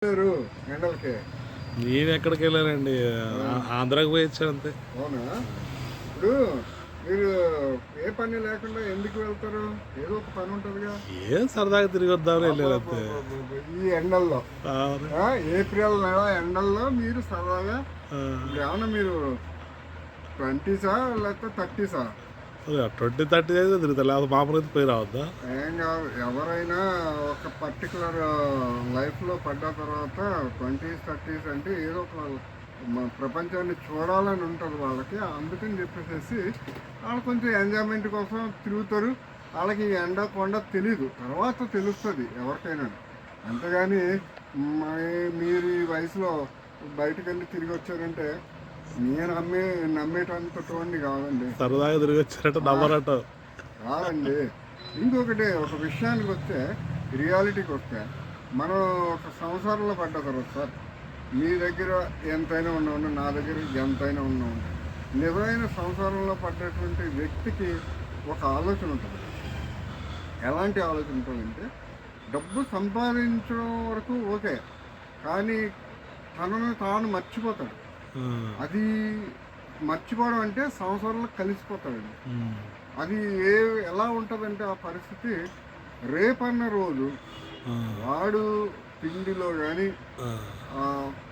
ఎండలకి నేను ఎక్కడికి వెళ్ళానండి, ఆంధ్రాకి పోయి వచ్చాను అంతే. అవునా? ఇప్పుడు మీరు ఏ పని లేకుండా ఎందుకు వెళ్తారు? ఏదో ఒక పని ఉంటుందిగా. ఏం సరదాగా తిరిగి వద్దామని వెళ్ళాను అంతే. ఈ ఎండల్లో అవును. ఏప్రిల్ నెల ఎండల్లో మీరు సరదాగా ఏమన్నా మీరు 20సా లేకపోతే 30సా? 20-30 అయితే తిరుగుతా, లేకపోతే మామూలుగా పోయి రావద్దా? ఏం కాదు, ఎవరైనా ఒక పర్టికులర్ లైఫ్లో పడ్డ తర్వాత 20s 30s అంటే ఏదో ఒక ప్రపంచాన్ని చూడాలని ఉంటుంది వాళ్ళకి. అందుకని చెప్పేసి వాళ్ళు కొంచెం ఎంజాయ్మెంట్ కోసం తిరుగుతారు. వాళ్ళకి ఎండ కొండ తెలీదు, తర్వాత తెలుస్తుంది ఎవరికైనా. అంతేగాని మీరు ఈ వయసులో బయటకు వెళ్ళి తిరిగి వచ్చారంటే నేను నమ్మేటంతటువంటి కాదండి. సరదాగా తిరిగి వచ్చారంటే నమ్మరట కాదండి. ఇంకొకటి, ఒక విషయానికి వస్తే, రియాలిటీకి వస్తే, మనం ఒక సంసారంలో పడ్డ తర్వాత సార్, మీ దగ్గర ఎంతైనా ఉన్నామండి, నా దగ్గర ఎంతైనా ఉన్నామండి, నిజమైన సంసారంలో పడ్డటువంటి వ్యక్తికి ఒక ఆలోచన ఉంటుంది. ఎలాంటి ఆలోచన ఉంటుందంటే, డబ్బు సంపాదించడం వరకు ఓకే, కానీ తనను తాను మర్చిపోతాడు. అది మర్చిపోవడం అంటే సంవత్సరంలో కలిసిపోతాడండి. అది ఎలా ఉంటుందంటే ఆ పరిస్థితి, రేపన్న రోజు వాడు పిండిలో కానీ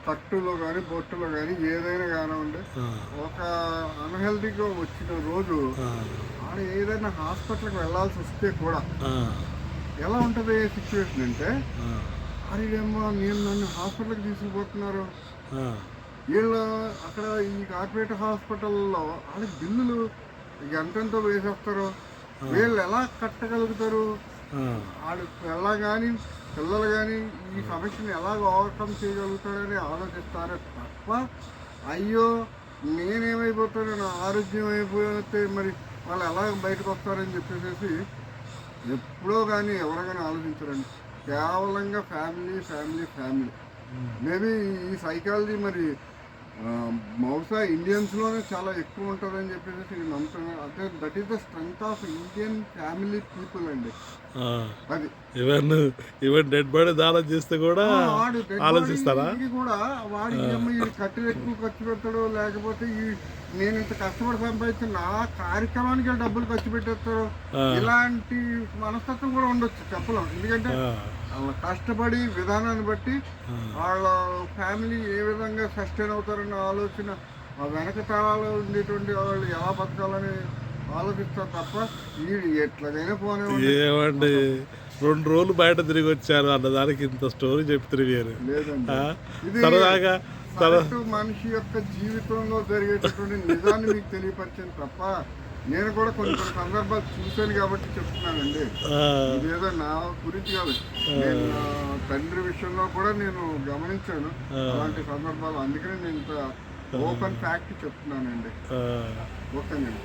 కట్టులో కానీ బొట్టులో కానీ ఏదైనా కానివ్వండి, ఒక అన్హెల్దీగా వచ్చిన రోజు ఆడ ఏదైనా హాస్పిటల్కి వెళ్ళాల్సి వస్తే కూడా ఎలా ఉంటుంది సిచ్యువేషన్ అంటే, అరేమ్మా నేను నన్ను హాస్పిటల్కి తీసుకుపోతున్నారు, వీళ్ళు అక్కడ ఈ కార్పొరేట్ హాస్పిటల్లో వాళ్ళ బిల్లులు ఎంతెంతో వేసేస్తారు, వీళ్ళు ఎలా కట్టగలుగుతారు, వాళ్ళు కానీ పిల్లలు కానీ ఈ సమస్యను ఎలాగ ఓవర్కమ్ చేయగలుగుతారని ఆలోచిస్తారే తప్ప, అయ్యో నేనేమైపోతాను, నా ఆరోగ్యం అయిపోతే మరి వాళ్ళు ఎలా బయటకు వస్తారని చెప్పేసి ఎప్పుడో కానీ ఎవరైనా ఆలోచించారండి. కేవలంగా ఫ్యామిలీ ఫ్యామిలీ ఫ్యామిలీ. మేబీ ఈ సైకాలజీ మరి బహుశా ఇండియన్స్లోనే చాలా ఎక్కువ ఉంటుందని చెప్పేసి నేను నమ్ముతున్నాను. అంటే that is the strength of Indian family people అండి. అది ఈవెన్ డెడ్ బాడీ దానం చేస్తే కూడా ఆలోచిస్తారా? కూడా వాడికి ఈ కట్టెలు ఎక్కువ ఖర్చు పెడతాడు, లేకపోతే ఈ నేను ఇంత కష్టపడి సంపాదించిన నా కార్యక్రమానికి డబ్బులు ఖర్చు పెట్టేస్తారు, ఇలాంటి మనస్తత్వం కూడా ఉండొచ్చు, చెప్పలేం. ఎందుకంటే వాళ్ళ కష్టపడి విధానాన్ని బట్టి వాళ్ళ ఫ్యామిలీ ఏ విధంగా సస్టైన్ అవుతారన్న ఆలోచన, ఆ వెనక తరాలు ఉండేటువంటి వాళ్ళు ఎలా బతకాలని ఆలోచిస్తారు తప్ప వీడు ఎట్లాగైనా పోనీ. ఏమండి 2 రోజులు బయట తిరిగి వచ్చారు అన్నదానికి ఇంత స్టోరీ చెప్పి తిరిగారు. లేదండి, ఇది సరదాగా మనిషి యొక్క జీవితంలో జరిగేటటువంటి నిజాన్ని మీకు తెలియపరిచాను తప్ప, నేను కూడా కొన్ని సందర్భాలు చూశాను కాబట్టి చెప్తున్నానండి. ఇదేదో నా గురించి కాదు, నేను తండ్రి విషయంలో కూడా నేను గమనించాను అలాంటి సందర్భాలు. అందుకని నేను ఇంత ఓపెన్ ఫ్యాక్ట్ చెప్తున్నానండి. ఓకేనండి.